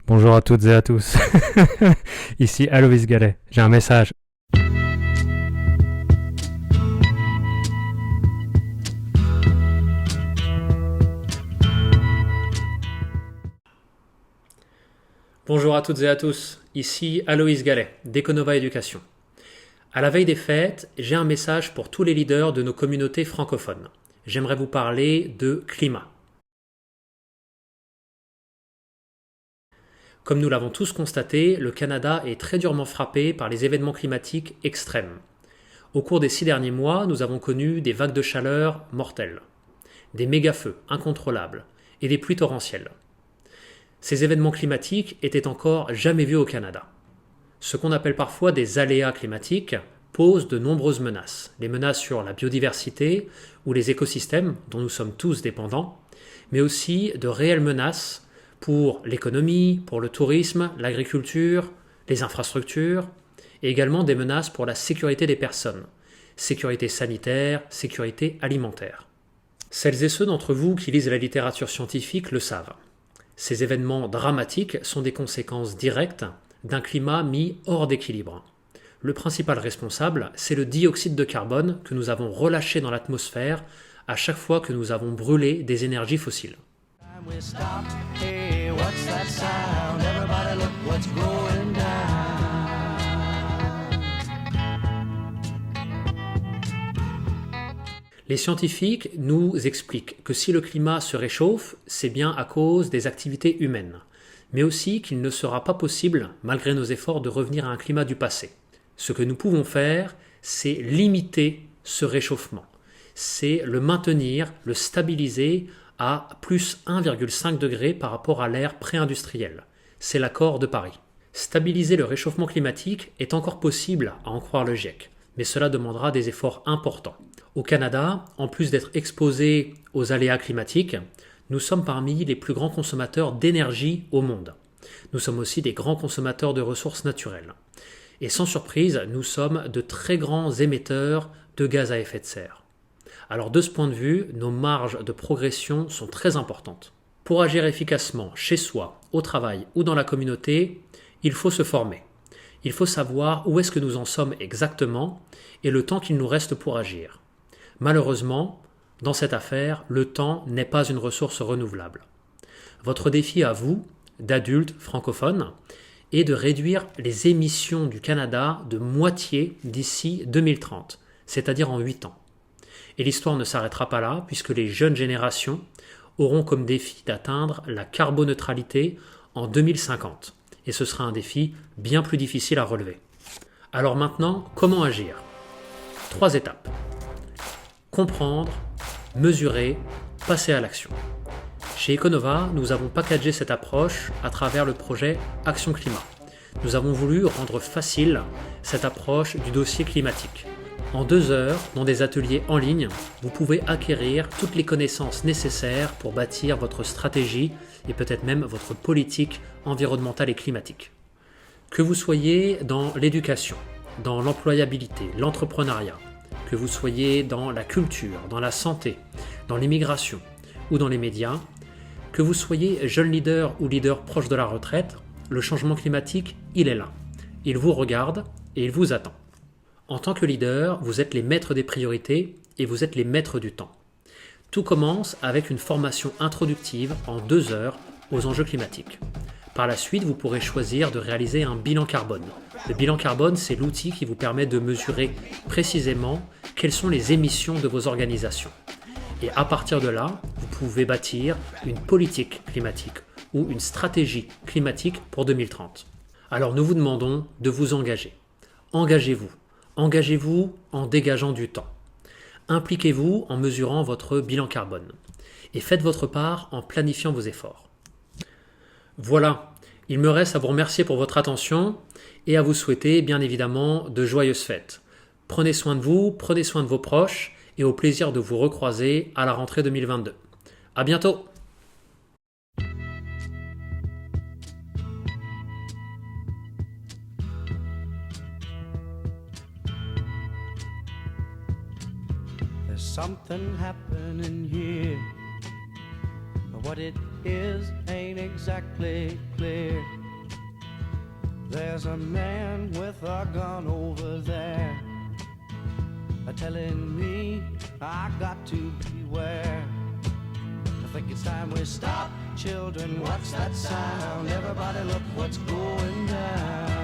Bonjour à toutes et à tous. Ici Aloïs Gallet. J'ai un message. Bonjour à toutes et à tous. Ici Aloïs Gallet, d'Econova Éducation. À la veille des fêtes, j'ai un message pour tous les leaders de nos communautés francophones. J'aimerais vous parler de climat. Comme nous l'avons tous constaté, le Canada est très durement frappé par les événements climatiques extrêmes. Au cours des 6 derniers mois, nous avons connu des vagues de chaleur mortelles, des méga-feux incontrôlables et des pluies torrentielles. Ces événements climatiques étaient encore jamais vus au Canada. Ce qu'on appelle parfois des aléas climatiques posent de nombreuses menaces. Les menaces sur la biodiversité ou les écosystèmes dont nous sommes tous dépendants, mais aussi de réelles menaces pour l'économie, pour le tourisme, l'agriculture, les infrastructures, et également des menaces pour la sécurité des personnes, sécurité sanitaire, sécurité alimentaire. Celles et ceux d'entre vous qui lisent la littérature scientifique le savent. Ces événements dramatiques sont des conséquences directes d'un climat mis hors d'équilibre. Le principal responsable, c'est le dioxyde de carbone que nous avons relâché dans l'atmosphère à chaque fois que nous avons brûlé des énergies fossiles. Les scientifiques nous expliquent que si le climat se réchauffe, c'est bien à cause des activités humaines, mais aussi qu'il ne sera pas possible, malgré nos efforts, de revenir à un climat du passé. Ce que nous pouvons faire, c'est limiter ce réchauffement. C'est le maintenir, le stabiliser à plus 1,5 degré par rapport à l'ère pré-industrielle. C'est l'accord de Paris. Stabiliser le réchauffement climatique est encore possible, à en croire le GIEC, mais cela demandera des efforts importants. Au Canada, en plus d'être exposés aux aléas climatiques, nous sommes parmi les plus grands consommateurs d'énergie au monde. Nous sommes aussi des grands consommateurs de ressources naturelles. Et sans surprise, nous sommes de très grands émetteurs de gaz à effet de serre. Alors de ce point de vue, nos marges de progression sont très importantes. Pour agir efficacement chez soi, au travail ou dans la communauté, il faut se former. Il faut savoir où est-ce que nous en sommes exactement et le temps qu'il nous reste pour agir. Malheureusement, dans cette affaire, le temps n'est pas une ressource renouvelable. Votre défi à vous, d'adultes francophones, est de réduire les émissions du Canada de moitié d'ici 2030, c'est-à-dire en 8 ans. Et l'histoire ne s'arrêtera pas là, puisque les jeunes générations auront comme défi d'atteindre la carboneutralité en 2050. Et ce sera un défi bien plus difficile à relever. Alors maintenant, comment agir ? 3 étapes. Comprendre, mesurer, passer à l'action. Chez Econova, nous avons packagé cette approche à travers le projet Action Climat. Nous avons voulu rendre facile cette approche du dossier climatique. En 2 heures, dans des ateliers en ligne, vous pouvez acquérir toutes les connaissances nécessaires pour bâtir votre stratégie et peut-être même votre politique environnementale et climatique. Que vous soyez dans l'éducation, dans l'employabilité, l'entrepreneuriat, que vous soyez dans la culture, dans la santé, dans l'immigration ou dans les médias, que vous soyez jeune leader ou leader proche de la retraite, le changement climatique, il est là. Il vous regarde et il vous attend. En tant que leader, vous êtes les maîtres des priorités et vous êtes les maîtres du temps. Tout commence avec une formation introductive en 2 heures aux enjeux climatiques. Par la suite, vous pourrez choisir de réaliser un bilan carbone. Le bilan carbone, c'est l'outil qui vous permet de mesurer précisément quelles sont les émissions de vos organisations. Et à partir de là, vous pouvez bâtir une politique climatique ou une stratégie climatique pour 2030. Alors nous vous demandons de vous engager. Engagez-vous. Engagez-vous en dégageant du temps. Impliquez-vous en mesurant votre bilan carbone. Et faites votre part en planifiant vos efforts. Voilà, il me reste à vous remercier pour votre attention et à vous souhaiter bien évidemment de joyeuses fêtes. Prenez soin de vous, prenez soin de vos proches et au plaisir de vous recroiser à la rentrée 2022. À bientôt! There's something happening here. What it is ain't exactly clear. There's a man with a gun over there, telling me I got to beware. I think it's time we stop, children, what's that sound? Everybody look what's going down.